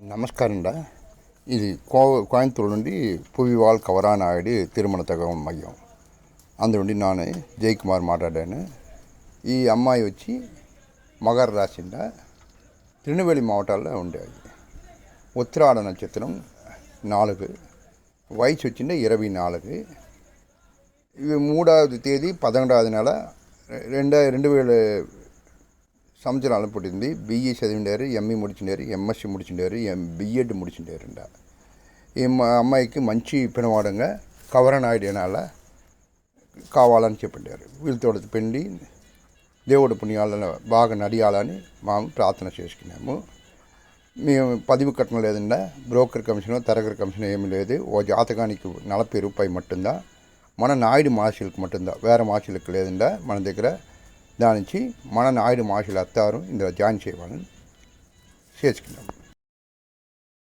నమస్కారండా. ఇది కోయంతూరు నుండి పువ్వివాల్ కవరానాయుడి తిరుమల తగవన్ మైయం. అందునుండి నానే జయకుమార్ మాట్లాడాను. ఈ అమ్మాయి వచ్చి మగర రాసిండ తిరునెల్వేలి మావటాల్లో ఉండేది. ఉత్తరాడ నక్షత్రం 4, వయసు వచ్చిండే 24. ఇవి 3వ తేదీ 11వ నెల 2000 సంవత్సరాలు పుట్టింది. బిఈ చదివిండారు, ఎంఈ ముడిచిండారు, ఎంఎస్సి ముడిచిండారు, బిఎడ్ ముడిచిండారంట. ఈ అమ్మాయికి మంచి పినవాడంగా కవరనాయుడు అనాల కావాలని చెప్పిండారు. వీళ్ళతో పెళ్ళి దేవుడి పుణ్యాలను బాగా నడియాలని మేము ప్రార్థన చేసుకున్నాము. మేము పదవి కట్టడం లేదండా, బ్రోకర్ కమిషన్ తరగతి కమిషన్ ఏమీ లేదు. ఓ జాతకానికి 40 రూపాయలు మట్టుందా, మన నాయుడు మాషులకు మట్టుందా, వేరే మాషులకు లేదండా మన దగ్గర. దాని నుంచి మన నాయుడు మాషులు అత్తారు ఇందులో జాయిన్ చేయాలని చేసుకున్నాము.